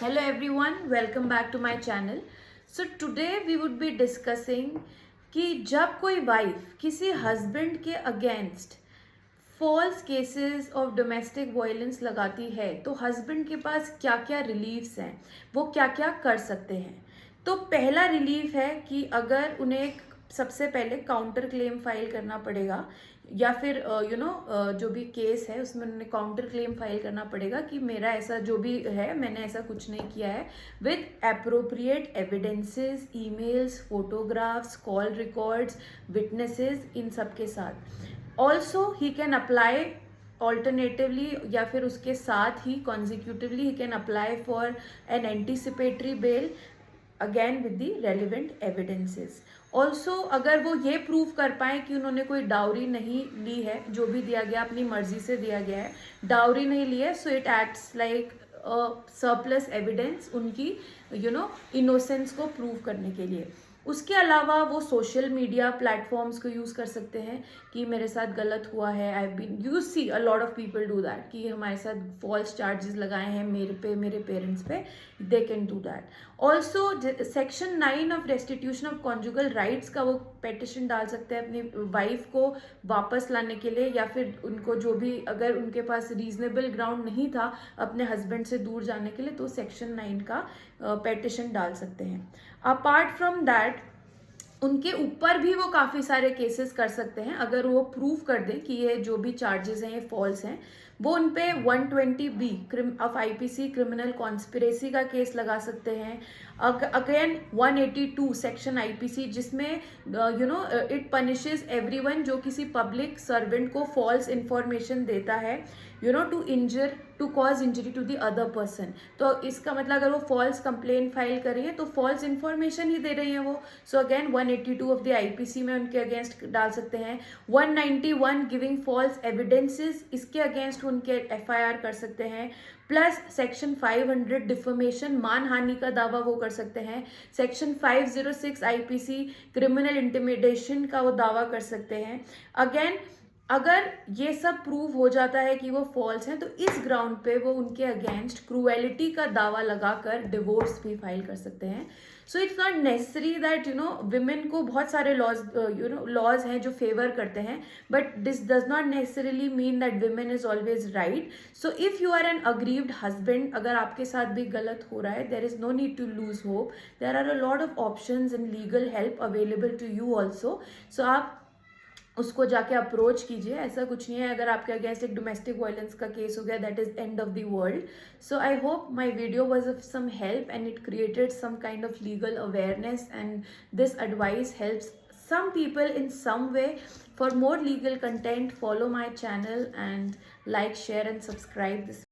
Hello everyone, welcome back to my channel. So today we would be discussing कि जब कोई wife किसी husband के against false cases of domestic violence लगाती है तो हस्बैंड के पास क्या क्या रिलीफ्स हैं, वो क्या क्या कर सकते हैं। तो पहला रिलीफ है कि अगर उन्हें सबसे पहले काउंटर क्लेम फाइल करना पड़ेगा या फिर जो भी केस है उसमें उन्हें काउंटर क्लेम फाइल करना पड़ेगा कि मेरा ऐसा जो भी है मैंने ऐसा कुछ नहीं किया है, with appropriate evidences, emails, photographs, call records, witnesses, इन सब के साथ। Also he can apply alternatively या फिर उसके साथ ही consecutively he can apply for an anticipatory bail again with the relevant evidences. Also अगर वो ये प्रूव कर पाए कि उन्होंने कोई डाउरी नहीं ली है, जो भी दिया गया अपनी मर्जी से दिया गया है, डाउरी नहीं ली है, so it acts like surplus evidence उनकी इनोसेंस को प्रूव करने के लिए। उसके अलावा वो सोशल मीडिया प्लेटफॉर्म्स को यूज़ कर सकते हैं कि मेरे साथ गलत हुआ है, I been you see a lot of people do that कि हमारे साथ फॉल्स चार्जेस लगाए हैं मेरे पे, मेरे पेरेंट्स पे, they can do that. Also section 9 of restitution of conjugal rights का वो पेटिशन डाल सकते हैं अपनी वाइफ को वापस लाने के लिए, या फिर उनको जो भी अगर उनके पास रीजनेबल ग्राउंड नहीं था अपने हस्बैंड से दूर जाने के लिए तो सेक्शन 9 का पेटिशन डाल सकते हैं। अपार्ट फ्रॉम दैट उनके ऊपर भी वो काफ़ी सारे केसेस कर सकते हैं अगर वो प्रूव कर दें कि ये जो भी चार्जेस हैं ये फॉल्स हैं। वो उन पे 120B of IPC criminal conspiracy का केस लगा सकते हैं। अगेन 182 सेक्शन आईपीसी जिसमें इट पनिशेस एवरीवन जो किसी पब्लिक सर्वेंट को फॉल्स इंफॉर्मेशन देता है to cause injury to the other person. तो इसका मतलब अगर वो फॉल्स कंप्लेन फाइल कर रही है तो फॉल्स इंफॉर्मेशन ही दे रही है वो। So again 182 of the IPC में उनके अगेंस्ट डाल सकते हैं। 191 गिविंग फॉल्स एविडेंसेस, इसके अगेंस्ट उनके एफआईआर कर सकते हैं। प्लस सेक्शन 500 डिफमेशन, मानहानि का दावा वो कर सकते हैं। सेक्शन 506 आईपीसी क्रिमिनल इंटिमिडेशन का वो दावा कर सकते हैं। अगेन अगर ये सब प्रूव हो जाता है कि वो फॉल्स हैं तो इस ग्राउंड पे वो उनके अगेंस्ट क्रूएलिटी का दावा लगाकर डिवोर्स भी फाइल कर सकते हैं। So it's not necessary that women को बहुत सारे लॉज हैं जो फेवर करते हैं, but this does not necessarily mean that women is always right. So if you are an aggrieved husband, अगर आपके साथ भी गलत हो रहा है, there is no need to lose hope, there are a lot of options in legal help available to you also. सो आप उसको जाके अप्रोच कीजिए, ऐसा कुछ नहीं है। अगर आपके अगेंस्ट एक डोमेस्टिक वायलेंस का केस हो गया, that is end of the world. So I hope my video was of some help and it created some kind of legal awareness and this advice helps some people in some way. For more legal content, follow my channel and like, share and subscribe this